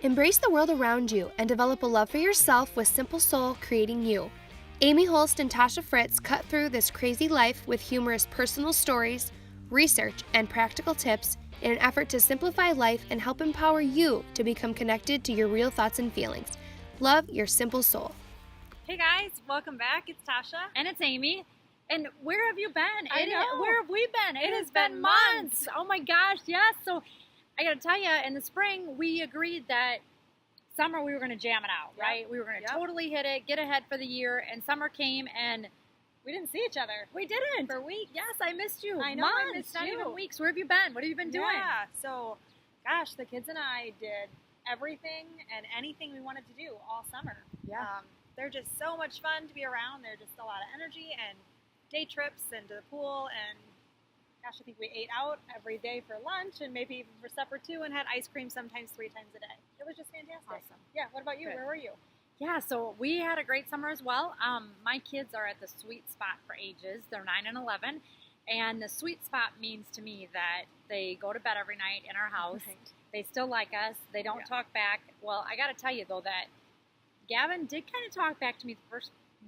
Embrace the world around you and develop a love for yourself with Simple Soul creating you. Amy Holst and Tasha Fritz cut through this crazy life with humorous personal stories, research, and practical tips in an effort to simplify life and help empower you to become connected to your real thoughts and feelings. Love your Simple Soul. Hey guys, welcome back. It's Tasha. And it's Amy. And where have you been? I know. Where have we been? It has been months. Oh my gosh, yes. So I got to tell you, in the spring, we agreed that summer we were going to jam it out, right? We were going to totally hit it, get ahead for the year. And summer came and we didn't see each other. We didn't. For weeks. Yes, I missed you. I know, Months, I missed not you. even weeks. Where have you been? What have you been doing? Yeah, so, gosh, the kids and I did everything and anything we wanted to do all summer. Yeah. They're just so much fun to be around. They're just a lot of energy and day trips and to the pool. And gosh, I think we ate out every day for lunch and maybe even for supper too, and had ice cream sometimes 3 times a day. It was just fantastic. Awesome. Yeah, what about you? Good. Where were you? Yeah, so we had a great summer as well. My kids are at the sweet spot for ages. They're 9 and 11. And the sweet spot means to me that they go to bed every night in our house. Right. They still like us. They don't talk back. Well, I got to tell you, though, that Gavin did kind of talk back to me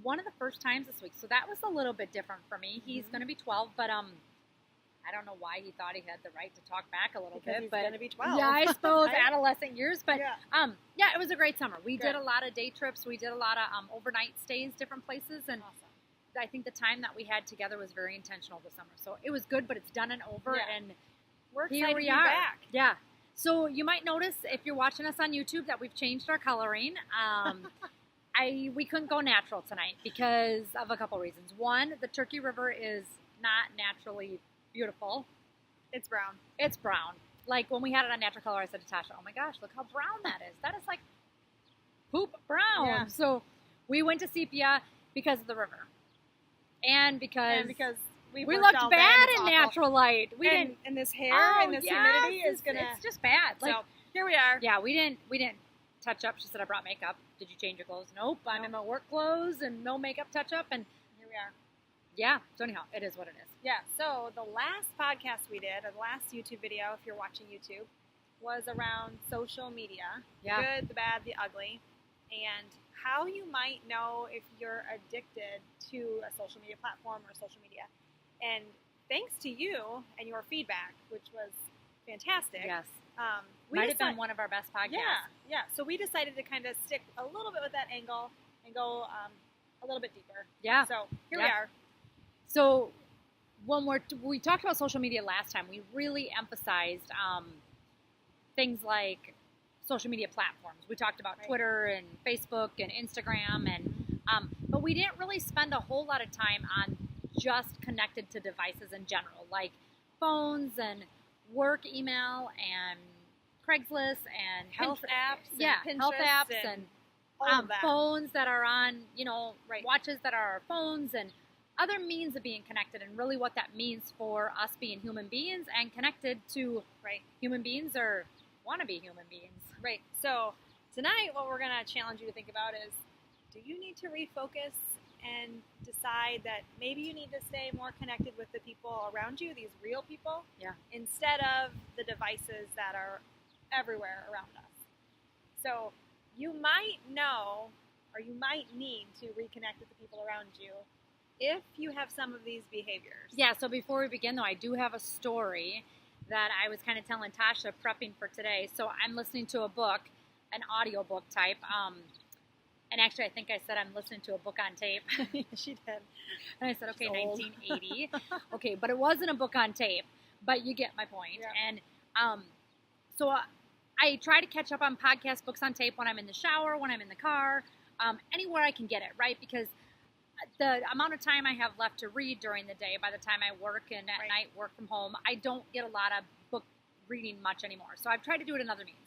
one of the first times this week. So that was a little bit different for me. He's going to be 12, but I don't know why he thought he had the right to talk back a little bit. He's but going to be 12. Yeah, I suppose adolescent years. But yeah. It was a great summer. We Good. did a lot of day trips. We did a lot of overnight stays, different places, and Awesome. I think the time that we had together was very intentional this summer. So it was good, but it's done and over, and We're here excited we to be are. back. Yeah. So you might notice if you're watching us on YouTube that we've changed our coloring. We couldn't go natural tonight because of a couple reasons. One, the Turkey River is not naturally beautiful. It's brown. It's brown. Like when we had it on natural color, I said to Tasha, "Oh my gosh, look how brown that is. That is like poop brown." Yeah. So we went to sepia because of the river, and because we we worked looked all day bad and in it's awful. natural light. We and, didn't. and this hair Oh, and this yes, humidity is gonna. It's just bad. Like So here we are. yeah, we didn't touch up. She said, "I brought makeup. Did you change your clothes?" Nope. I'm in my work clothes and no makeup touch up. And Here we are. yeah. So anyhow, it is what it is. Yeah. So the last podcast we did, or the last YouTube video, if you're watching YouTube, was around social media. Yeah. The good, the bad, the ugly, and how you might know if you're addicted to a social media platform or social media. And thanks to you and your feedback, which was fantastic. Yes. We Might have been one of our best podcasts. Yeah. So we decided to kind of stick a little bit with that angle and go a little bit deeper. Yeah. So here we Yeah. are. So when we talked about social media last time, we really emphasized things like social media platforms. We talked about Twitter and Facebook and Instagram, and but we didn't really spend a whole lot of time on just connected to devices in general, like phones and work email and Craigslist and Health apps and health Pinterest apps and all of that. phones that are on, watches that are our phones and other means of being connected, and really what that means for us being human beings and connected to human beings or wannabe human beings. Right. So tonight what we're going to challenge you to think about is, do you need to refocus and decide that maybe you need to stay more connected with the people around you, these real people, instead of the devices that are everywhere around us? So you might know, or you might need to reconnect with the people around you if you have some of these behaviors. Yeah, so before we begin, though, I do have a story that I was kind of telling Tasha prepping for today. So I'm listening to a book, an audiobook type. And actually, I think I said I'm listening to a book on tape. She did. And I said, okay, She's old. 1980. Okay, but it wasn't a book on tape. But you get my point. Yeah. And so I try to catch up on podcast books on tape when I'm in the shower, when I'm in the car, anywhere I can get it, right? Because the amount of time I have left to read during the day, by the time I work and at night work from home, I don't get a lot of book reading much anymore. So I've tried to do it in other means.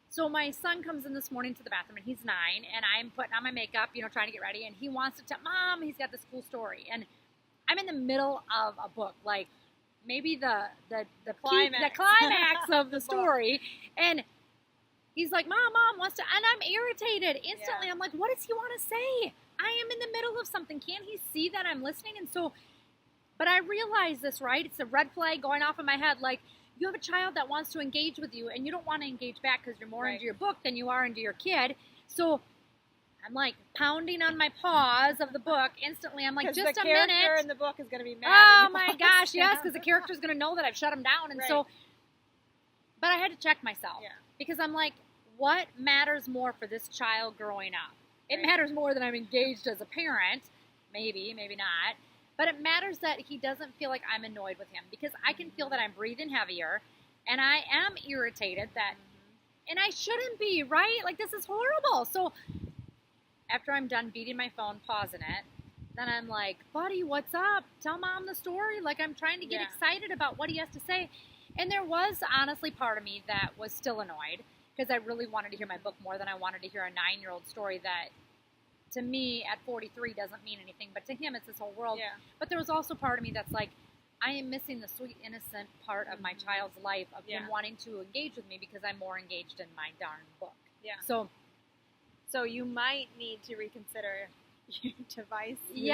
So my son comes in this morning to the bathroom, and he's 9, and I'm putting on my makeup, trying to get ready, and he wants to tell Mom he's got this cool story. And I'm in the middle of a book, like maybe the climax of the story, and he's like, Mom wants to, and I'm irritated instantly. Yeah. I'm like, what does he want to say? I am in the middle of something. Can't he see that I'm listening? And so, but I realize this, right? It's a red flag going off in my head. Like, you have a child that wants to engage with you, and you don't want to engage back because you're more Right. into your book than you are into your kid. So I'm like pounding on my paws of the book instantly. I'm like, Because just the a character minute. in the book is going to be mad. Oh that my you gosh, paused yes, down. because the character's going to know that I've shut him down. And Right. so, but I had to check myself. Yeah. Because I'm like, what matters more for this child growing up? It Right. matters more that I'm engaged as a parent. Maybe, maybe not. But it matters that he doesn't feel like I'm annoyed with him. Because I can feel that I'm breathing heavier. And I am irritated that, and I shouldn't be, right? Like, this is horrible. So after I'm done beating my phone, pausing it, then I'm like, buddy, what's up? Tell mom the story. Like, I'm trying to get Yeah. excited about what he has to say. And there was honestly part of me that was still annoyed because I really wanted to hear my book more than I wanted to hear a 9-year-old story that, to me, at 43 doesn't mean anything. But to him, it's this whole world. Yeah. But there was also part of me that's like, I am missing the sweet, innocent part of my child's life of him Yeah. wanting to engage with me because I'm more engaged in my darn book. Yeah. So, So you might need to reconsider your device usage.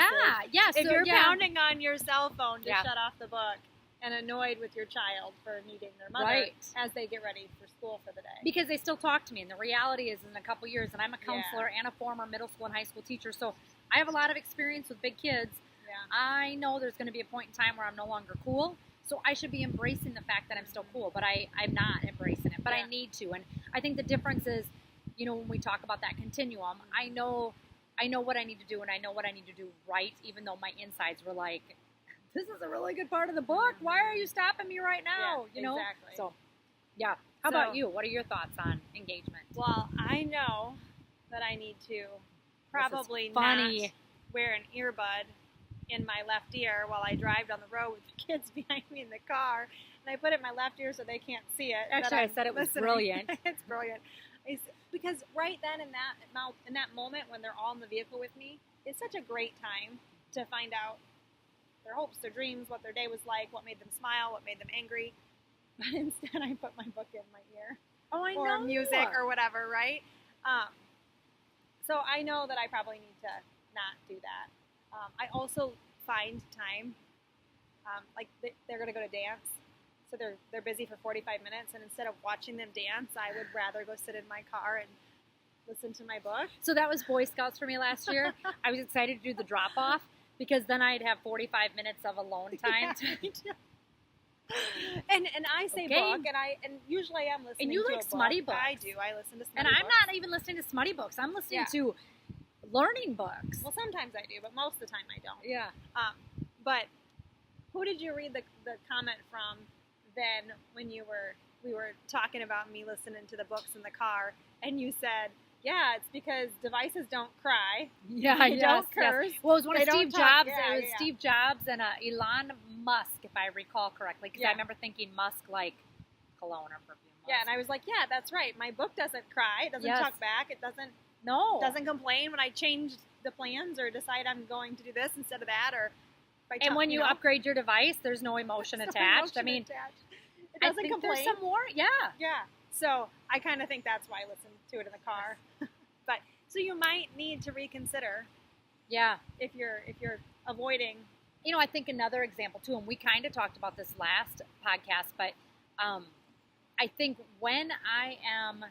yeah. If So, you're yeah. pounding on your cell phone to Yeah. shut off the book and annoyed with your child for needing their mother Right. as they get ready for school for the day. Because they still talk to me, and the reality is in a couple years, and I'm a counselor and a former middle school and high school teacher, so I have a lot of experience with big kids. Yeah. I know there's going to be a point in time where I'm no longer cool, so I should be embracing the fact that I'm still cool, but I'm not embracing it, but Yeah. I need to. And I think the difference is, when we talk about that continuum, I know what I need to do, and I know what I need to do right, even though my insides were like, this is a really good part of the book. Why are you stopping me right now? Yeah, exactly. So, yeah. How So- about you? What are your thoughts on engagement? Well, I know that I need to probably funny. not wear an earbud in my left ear while I drive down the road with the kids behind me in the car. And I put it in my left ear so they can't see it. Actually, that I I'm said it was listening. brilliant. It's brilliant. Because right then in that moment when they're all in the vehicle with me, it's such a great time to find out their hopes, their dreams, what their day was like, what made them smile, what made them angry. But instead, I put my book in my ear. Oh, I Or know. music or whatever, right? So I know that I probably need to not do that. I also find time, like they're going to go to dance, so they're busy for 45 minutes, and instead of watching them dance, I would rather go sit in my car and listen to my book. So that was Boy Scouts for me last year. I was excited to do the drop off because then I'd have 45 minutes of alone time. And I say Okay. book, and usually I'm listening. And you to like a book. smutty books. I do. I listen to smutty And books. I'm not even listening to smutty books. I'm listening Yeah. to learning books. Well, sometimes I do, but most of the time I don't. Yeah. But who did you read the comment from then when we were talking about me listening to the books in the car, and you said, yeah, it's because devices don't cry. Yeah, They don't yes. curse. Well, it was one They of Steve don't talk. Jobs. Yeah, it was yeah. Steve Jobs and Elon Musk, if I recall correctly, because Yeah. I remember thinking Musk like cologne or perfume. Yeah, and I was like, yeah, that's right. My book doesn't cry. It doesn't Yes. talk back. It doesn't complain when I change the plans or decide I'm going to do this instead of that. Or if I And tell- when you know, upgrade your device, there's no emotion there's no attached. I emotion mean, attached. It I doesn't think complain. there's some more. Yeah. Yeah. So I kind of think that's why I listen to it in the car. But so you might need to reconsider Yeah. if you're avoiding. I think another example too, and we kind of talked about this last podcast, but I think when I am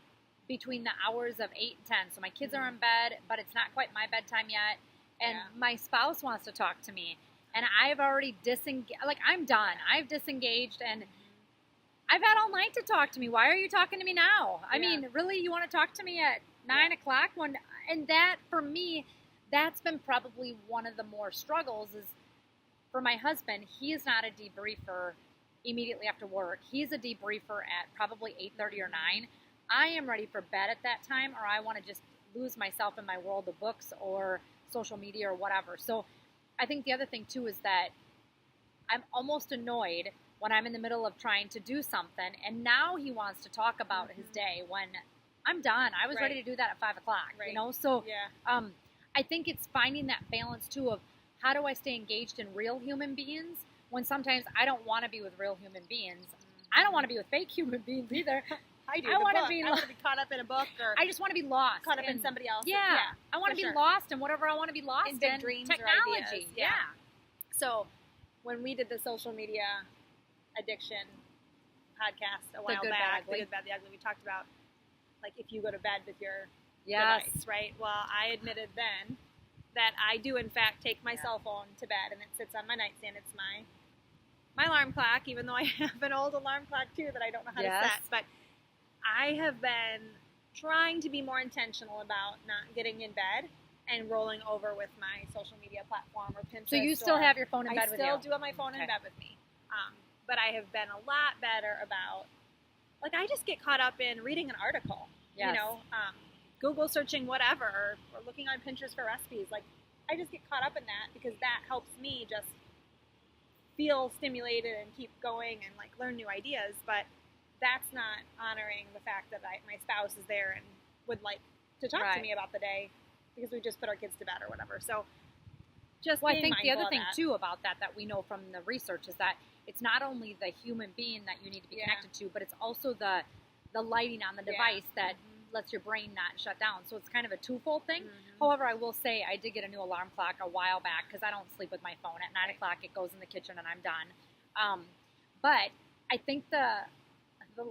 between the hours of 8 and 10, so my kids are in bed, but it's not quite my bedtime yet, and Yeah. my spouse wants to talk to me, and I've already disengaged, like I'm done. I've disengaged, and I've had all night to talk to me. Why are you talking to me now? I Yeah. mean, really, you want to talk to me at 9 o'clock? And that, for me, that's been probably one of the more struggles is for my husband. He is not a debriefer immediately after work. He's a debriefer at probably 8:30 or 9. I am ready for bed at that time, or I want to just lose myself in my world of books or social media or whatever. So I think the other thing, too, is that I'm almost annoyed when I'm in the middle of trying to do something, and now he wants to talk about his day when I'm done. I was Right. ready to do that at 5 o'clock, Right. So Yeah. I think it's finding that balance, too, of how do I stay engaged in real human beings when sometimes I don't want to be with real human beings. I don't want to be with fake human beings either. I do. I the wanna book. be I want to be caught up in a book or I just want to be lost. caught up in somebody else. Yeah. I want to for be sure. lost in whatever I want to be lost In big in. dreams or Technology. ideas. Yeah. So when we did the social media addiction podcast a while Good, back, Bad, Ugly. The Good, Bad, the Ugly. We talked about, like, if you go to bed with your Yes. device, right? Well, I admitted then that I do, in fact, take my cell phone to bed, and it sits on my nightstand. It's my alarm clock, even though I have an old alarm clock, too, that I don't know how to set. But I have been trying to be more intentional about not getting in bed and rolling over with my social media platform or Pinterest. So you still have your phone in bed with you? I still do have my phone in bed with me. But I have been a lot better about, like, I just get caught up in reading an article, Yes. Google searching whatever, or looking on Pinterest for recipes. Like, I just get caught up in that because that helps me just feel stimulated and keep going and, like, learn new ideas. But that's not honoring the fact that my spouse is there and would like to talk to me about the day because we just put our kids to bed or whatever. So just I think the mindful other of thing that. too about that we know from the research is that it's not only the human being that you need to be connected to, but it's also the lighting on the device that lets your brain not shut down. So it's kind of a twofold thing. However, I will say I did get a new alarm clock a while back because I don't sleep with my phone. At 9 o'clock, it goes in the kitchen and I'm done. But I think the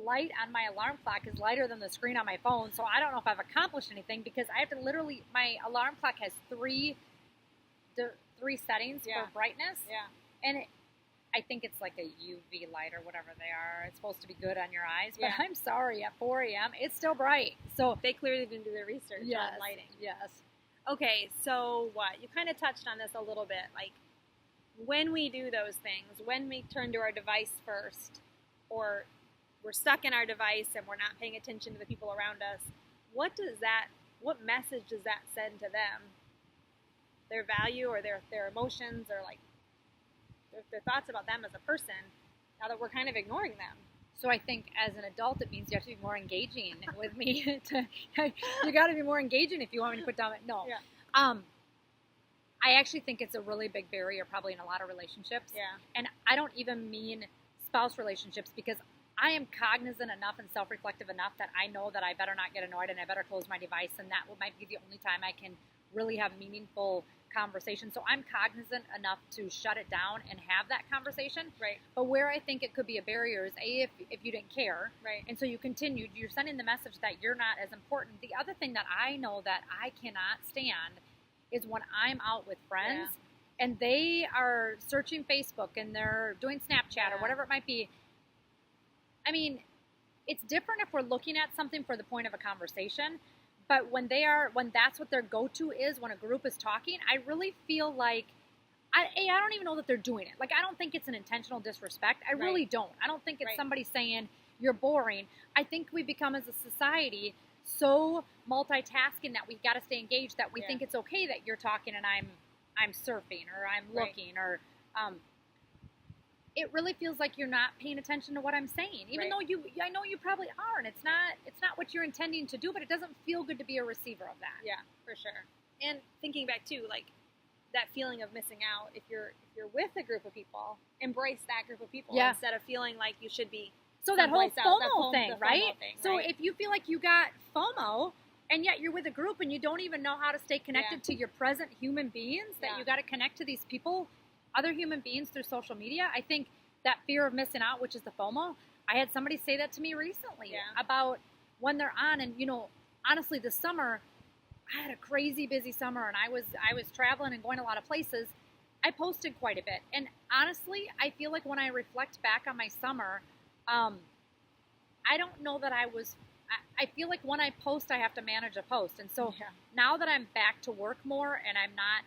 light on my alarm clock is lighter than the screen on my phone, so I don't know if I've accomplished anything because I have to literally, my alarm clock has three settings for brightness, and I think it's like a UV light or whatever they are. It's supposed to be good on your eyes, but I'm sorry, at 4 a.m. it's still bright. So they clearly didn't do their research on lighting. Yes. Okay, so what? You kind of touched on this a little bit, like when we do those things, when we turn to our device first, or we're stuck in our device and we're not paying attention to the people around us, what message does that send to them? Their value or their emotions or like their thoughts about them as a person, now that we're kind of ignoring them. So I think as an adult, it means you have to be more engaging with me. You got to be more engaging if you want me to put down. No. Yeah. I actually think it's a really big barrier probably in a lot of relationships. Yeah. And I don't even mean spouse relationships because I am cognizant enough and self-reflective enough that I know that I better not get annoyed and I better close my device, and that might be the only time I can really have meaningful conversation. So I'm cognizant enough to shut it down and have that conversation. Right. But where I think it could be a barrier is if you didn't care. Right. And so you continued, you're sending the message that you're not as important. The other thing that I know that I cannot stand is when I'm out with friends and they are searching Facebook and they're doing Snapchat or whatever it might be. I mean, it's different if we're looking at something for the point of a conversation, but when that's what their go-to is, when a group is talking, I really feel like, I don't even know that they're doing it. Like, I don't think it's an intentional disrespect. I really don't. I don't think it's somebody saying, you're boring. I think we become as a society so multitasking that we've got to stay engaged that we think it's okay that you're talking and I'm surfing or I'm looking or, it really feels like you're not paying attention to what I'm saying, even though I know you probably are, and it's not what you're intending to do, but it doesn't feel good to be a receiver of that. Yeah, for sure. And thinking back too, like that feeling of missing out. If you're with a group of people, embrace that group of people instead of feeling like you should be. So that whole FOMO thing, right? So if you feel like you got FOMO, and yet you're with a group and you don't even know how to stay connected to your present human beings, that you got to connect to these people, other human beings through social media. I think that fear of missing out, which is the FOMO, I had somebody say that to me recently about when they're on. And, honestly, this summer, I had a crazy busy summer and I was traveling and going a lot of places. I posted quite a bit. And honestly, I feel like when I reflect back on my summer, I don't know that I feel like when I post, I have to manage a post. And so now that I'm back to work more and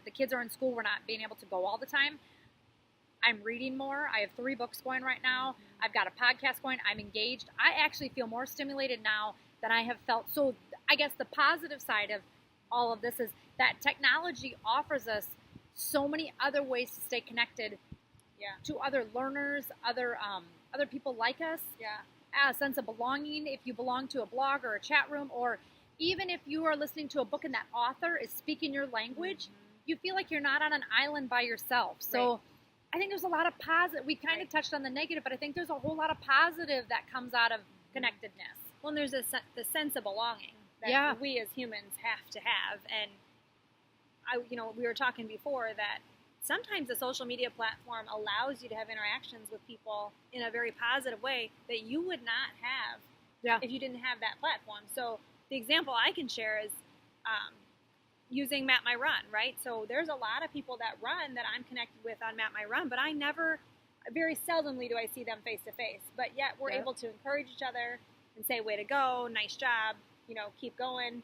the kids are in school, we're not being able to go all the time. I'm reading more. I have 3 books going right now. I've got a podcast going. I'm engaged. I actually feel more stimulated now than I have felt. So I guess the positive side of all of this is that technology offers us so many other ways to stay connected to other learners, other people like us. A sense of belonging if you belong to a blog or a chat room, or even if you are listening to a book and that author is speaking your language, you feel like you're not on an island by yourself. So I think there's a lot of positive. We kind of touched on the negative, but I think there's a whole lot of positive that comes out of connectedness. Well, and there's the sense of belonging that we as humans have to have. And we were talking before that sometimes the social media platform allows you to have interactions with people in a very positive way that you would not have if you didn't have that platform. So the example I can share is using Map My Run, right? So there's a lot of people that run that I'm connected with on Map My Run, but very seldomly do I see them face to face. But yet we're able to encourage each other and say, way to go, nice job, keep going.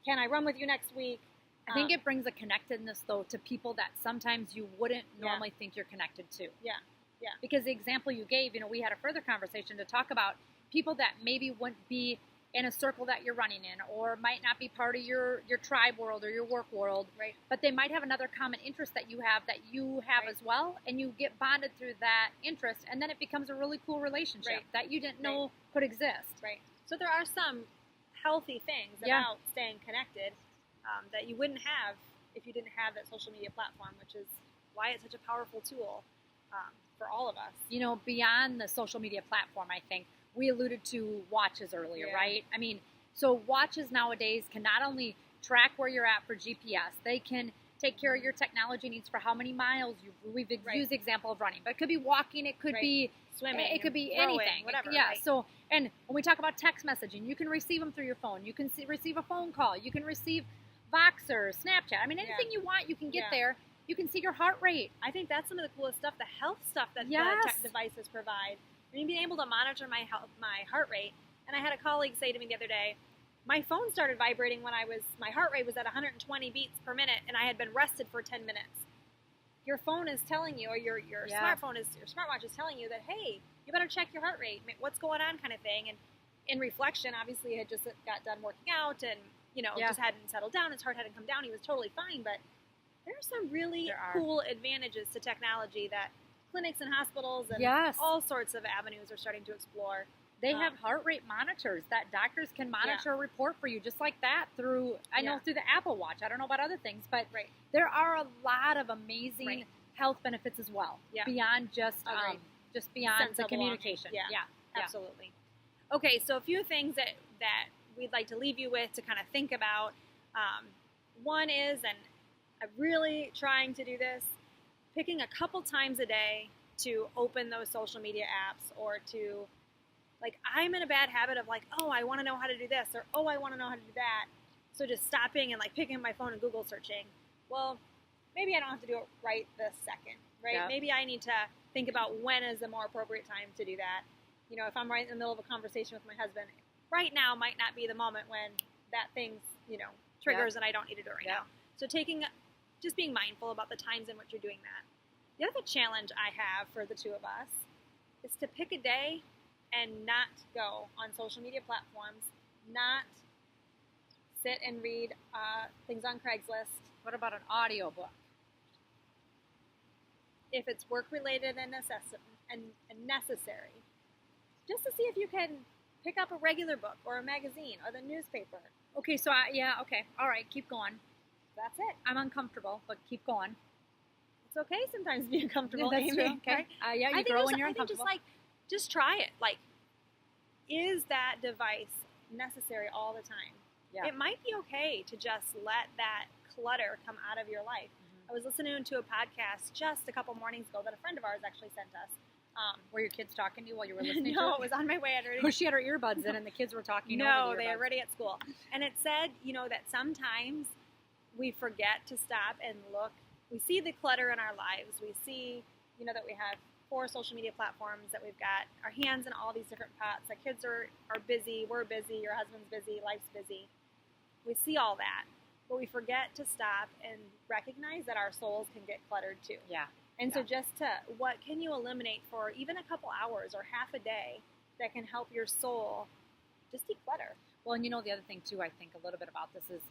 Can I run with you next week? I think it brings a connectedness, though, to people that sometimes you wouldn't normally think you're connected to. Yeah. Because the example you gave, we had a further conversation to talk about people that maybe wouldn't be in a circle that you're running in, or might not be part of your tribe world or your work world, right? But they might have another common interest that you have as well, and you get bonded through that interest, and then it becomes a really cool relationship that you didn't know could exist. Right. So there are some healthy things about staying connected that you wouldn't have if you didn't have that social media platform, which is why it's such a powerful tool for all of us. Beyond the social media platform, I think we alluded to watches earlier, right? I mean, so watches nowadays can not only track where you're at for GPS, they can take care of your technology needs for how many miles we've used the example of running, but it could be walking, it could be swimming, it could be rowing, anything, whatever. So, and when we talk about text messaging, you can receive them through your phone, you can receive a phone call, you can receive Voxer, Snapchat. I mean, anything you want, you can get there. You can see your heart rate. I think that's some of the coolest stuff, the health stuff that the tech devices provide. I mean, being able to monitor my heart rate. And I had a colleague say to me the other day, my phone started vibrating when my heart rate was at 120 beats per minute, and I had been rested for 10 minutes. Your phone is telling you, or your smartwatch is telling you that, hey, you better check your heart rate. What's going on, kind of thing. And in reflection, obviously, he had just got done working out, and just hadn't settled down. His heart hadn't come down. He was totally fine, but there are some really cool advantages to technology that clinics and hospitals and all sorts of avenues are starting to explore. They have heart rate monitors that doctors can monitor a report for you just like that through the Apple Watch. I don't know about other things, but there are a lot of amazing health benefits as well beyond just beyond the communication. Absolutely. Okay, so a few things that we'd like to leave you with to kind of think about. One is, and I'm really trying to do this, picking a couple times a day to open those social media apps, or to, I'm in a bad habit of I want to know how to do this, or I want to know how to do that. So just stopping and picking up my phone and Google searching. Well, maybe I don't have to do it right this second, right? Yeah. Maybe I need to think about when is the more appropriate time to do that. If I'm right in the middle of a conversation with my husband, right now might not be the moment when that thing's, triggers and I don't need to do it right now. So just being mindful about the times in which you're doing that. The other challenge I have for the two of us is to pick a day and not go on social media platforms, not sit and read things on Craigslist. What about an audiobook? If it's work-related and necessary, just to see if you can pick up a regular book or a magazine or the newspaper. Okay, so okay. All right, keep going. That's it. I'm uncomfortable, but keep going. It's okay sometimes to be uncomfortable, That's Amy. true. Okay. You grow when you're uncomfortable. Just try it. Is that device necessary all the time? Yeah. It might be okay to just let that clutter come out of your life. I was listening to a podcast just a couple mornings ago that a friend of ours actually sent us. Were your kids talking to you while you were listening to No, it? it was on my way. Or she had her earbuds in and the kids were talking No, over the they earbuds. were already at school. And it said, that sometimes we forget to stop and look. We see the clutter in our lives. We see, that we have 4 social media platforms, that we've got our hands in all these different pots. The kids are busy, we're busy, your husband's busy, life's busy. We see all that. But we forget to stop and recognize that our souls can get cluttered too. Yeah. And so what can you eliminate for even a couple hours or half a day that can help your soul just declutter? Well, and the other thing too, I think a little bit about this is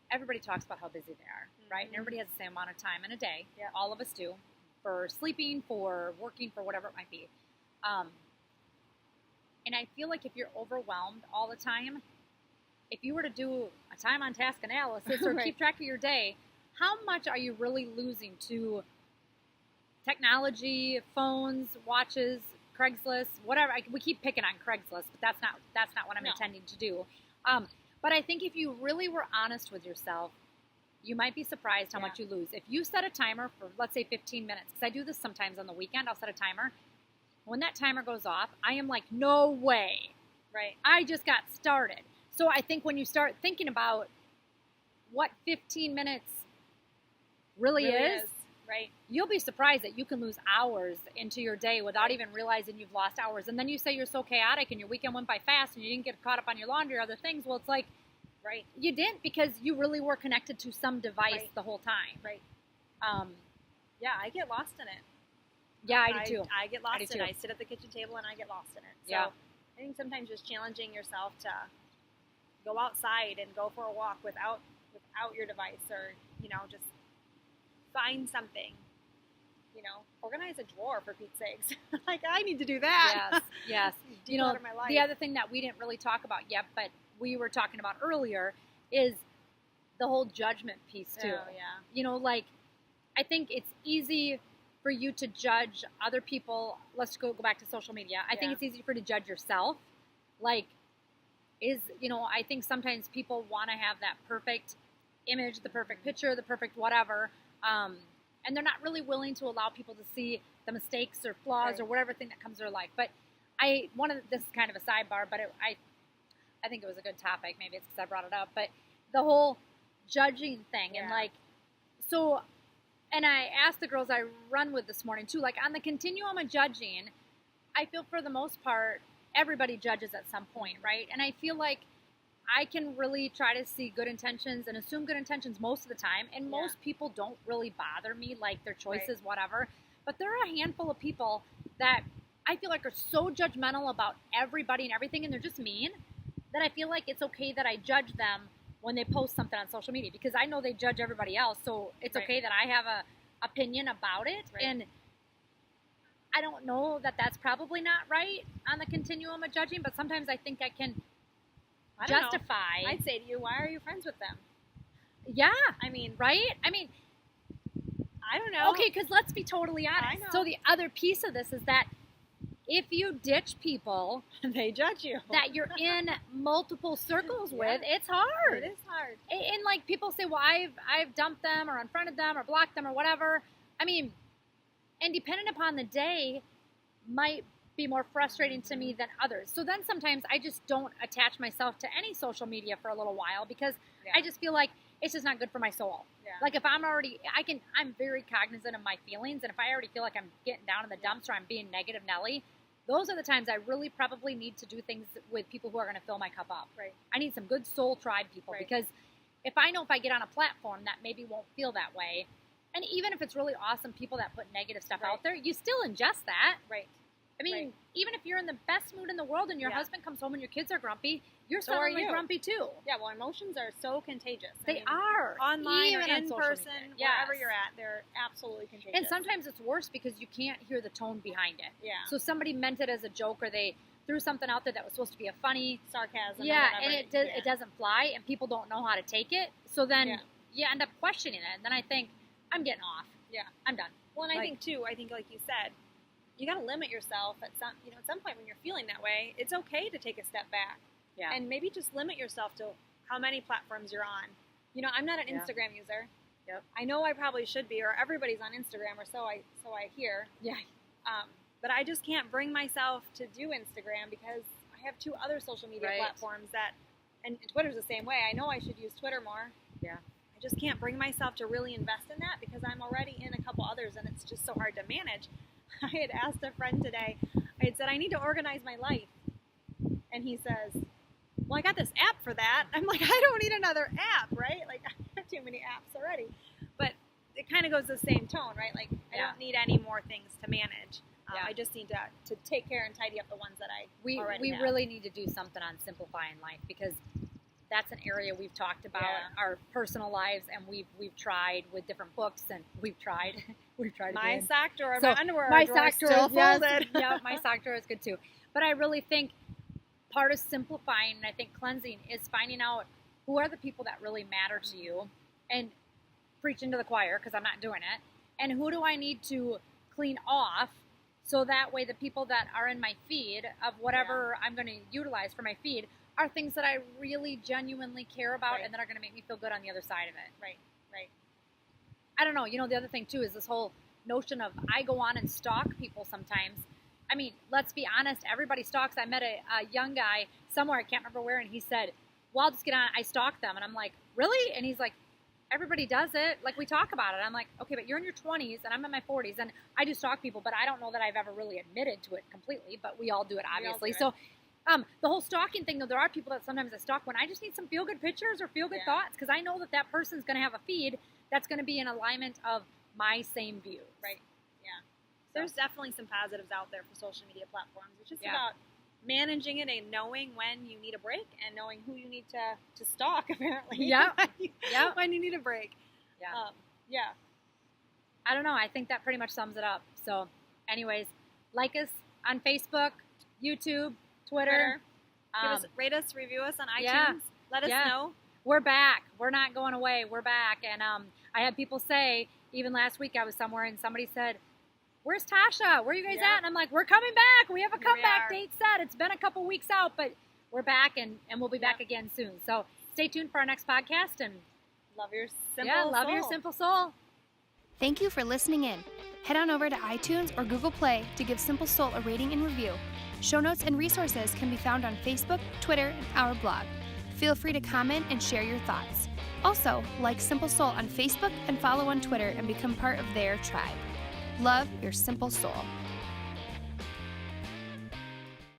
everybody talks about how busy they are, right? And everybody has the same amount of time in a day. Yeah. All of us do, for sleeping, for working, for whatever it might be. And I feel like if you're overwhelmed all the time, if you were to do a time on task analysis or keep track of your day, how much are you really losing to technology, phones, watches, Craigslist, whatever? We keep picking on Craigslist, but that's not what I'm intending to do. But I think if you really were honest with yourself, you might be surprised how Yeah. much you lose. If you set a timer for, let's say, 15 minutes, because I do this sometimes on the weekend, I'll set a timer. When that timer goes off, I am like, no way. Right. I just got started. So I think when you start thinking about what 15 minutes really is, right. you'll be surprised that you can lose hours into your day without even realizing you've lost hours. And then you say you're so chaotic and your weekend went by fast and you didn't get caught up on your laundry or other things. Well, it's like, Right. you didn't, because you really were connected to some device Right. the whole time. Right. Yeah, I get lost in it. Yeah, I do too. I get lost do in it. too. I sit at the kitchen table and I get lost in it. So Yeah. I think sometimes just challenging yourself to go outside and go for a walk without your device, or just find something. Organize a drawer, for Pete's sakes. Like, I need to do that. Yes, yes. Declutter my life. The other thing that we didn't really talk about yet, but we were talking about earlier, is the whole judgment piece too. Oh, yeah. Like, I think it's easy for you to judge other people. Let's go back to social media. I think Yeah. it's easy for you to judge yourself. Like, I think sometimes people want to have that perfect image, the perfect picture, the perfect whatever, and they're not really willing to allow people to see the mistakes or flaws Right. or whatever thing that comes to their life. But this is kind of a sidebar, but I think it was a good topic. Maybe it's because I brought it up, but the whole judging thing, and and I asked the girls I run with this morning too, like, on the continuum of judging, I feel for the most part, everybody judges at some point, right? And I feel like I can really try to see good intentions and assume good intentions most of the time. And most people don't really bother me, like their choices, whatever. But there are a handful of people that I feel like are so judgmental about everybody and everything, and they're just mean, that I feel like it's okay that I judge them when they post something on social media, because I know they judge everybody else. So it's okay that I have a opinion about it. Right. And I don't know that that's probably not right on the continuum of judging, but sometimes I think I can I don't know. justify. I'd say to you, why are you friends with them? Yeah. I mean, Right? I mean, I don't know. okay, because let's be totally honest. I know. So the other piece of this is that if you ditch people They judge you. that you're in multiple circles Yeah. with, it's hard. It is hard. And like, people say, well, I've dumped them or unfriended them or blocked them or whatever. I mean, and depending upon the day, might be more frustrating to me than others. So then sometimes I just don't attach myself to any social media for a little while, because I just feel like it's just not good for my soul. Yeah. Like, if I'm very cognizant of my feelings, and if I already feel like I'm getting down in the dumps or I'm being negative Nelly, those are the times I really probably need to do things with people who are going to fill my cup up. Right. I need some good soul tribe people, Right. because if I know if I get on a platform that maybe won't feel that way, and even if it's really awesome people that put negative stuff Right. out there, you still ingest that. Right. I mean, Right. even if you're in the best mood in the world and your Yeah. husband comes home and your kids are grumpy, you're So are suddenly you. grumpy too. Yeah, well, emotions are so contagious. I They mean, are. online even or on in social person, media. wherever Yes. you're at, they're absolutely contagious. And sometimes it's worse because you can't hear the tone behind it. Yeah. So somebody meant it as a joke, or they threw something out there that was supposed to be a funny, sarcasm. or yeah, whatever. and it doesn't fly, and people don't know how to take it. So then Yeah. you end up questioning it, and then I think, I'm getting off. Yeah. I'm done. Well, and I Like- think too. I think, like you said, you got to limit yourself at some point when you're feeling that way. It's okay to take a step back. Yeah. And maybe just limit yourself to how many platforms you're on. I'm not an Yeah. Instagram user. Yep. I know I probably should be, or everybody's on Instagram, or so I hear. Yeah. But I just can't bring myself to do Instagram because I have 2 other social media Right. platforms and Twitter's the same way. I know I should use Twitter more. Yeah. I just can't bring myself to really invest in that because I'm already in a couple others and it's just so hard to manage. I had asked a friend today, I had said, I need to organize my life. And he says, well, I got this app for that. I'm like, I don't need another app, right? Like, I have too many apps already. But it kind of goes the same tone, right? Like, I Yeah. don't need any more things to manage. Yeah. I just need to take care and tidy up the ones that I We already have. really need to do something on simplifying life, because that's an area we've talked about, Yeah. our personal lives, and we've tried with different books, and we've tried My again. sock drawer, So, my underwear my drawer sock still drawer, yes, folded. yeah, my sock drawer is good too. But I really think part of simplifying, and I think cleansing, is finding out who are the people that really matter to you, and preaching to the choir, because I'm not doing it, and who do I need to clean off, so that way the people that are in my feed of whatever I'm going to utilize for my feed are things that I really genuinely care about, Right. and that are going to make me feel good on the other side of it. Right. Right. I don't know. The other thing too is this whole notion of I go on and stalk people sometimes. I mean, let's be honest. Everybody stalks. I met a young guy somewhere. I can't remember where, and he said, "Well, I'll just get on. I stalk them." And I'm like, "Really?" And he's like, "Everybody does it. Like, we talk about it." I'm like, "Okay, but you're in your 20s, and I'm in my 40s, and I do stalk people, but I don't know that I've ever really admitted to it completely. But we all do it, obviously. We all do So, the whole stalking thing, though, there are people that sometimes I stalk when I just need some feel-good pictures or feel-good thoughts, because I know that person's going to have a feed that's going to be in alignment of my same views. Right. Yeah. There's definitely some positives out there for social media platforms. It's just Yeah. about managing it and knowing when you need a break and knowing who you need to stalk, apparently. Yep. Yep. When you need a break. Yeah. Yeah. I don't know. I think that pretty much sums it up. So, anyways, like us on Facebook, YouTube, Twitter. Rate us, review us on iTunes. Yeah. Let us know. We're back. We're not going away. We're back. And I had people say, even last week I was somewhere and somebody said, "Where's Tasha? Where are you guys at?" And I'm like, "We're coming back. We have a comeback date set. It's been a couple weeks out, but we're back and we'll be back again soon." So stay tuned for our next podcast and love your simple love soul. your simple soul. Thank you for listening in. Head on over to iTunes or Google Play to give Simple Soul a rating and review. Show notes and resources can be found on Facebook, Twitter, and our blog. Feel free to comment and share your thoughts. Also, like Simple Soul on Facebook and follow on Twitter and become part of their tribe. Love your simple soul.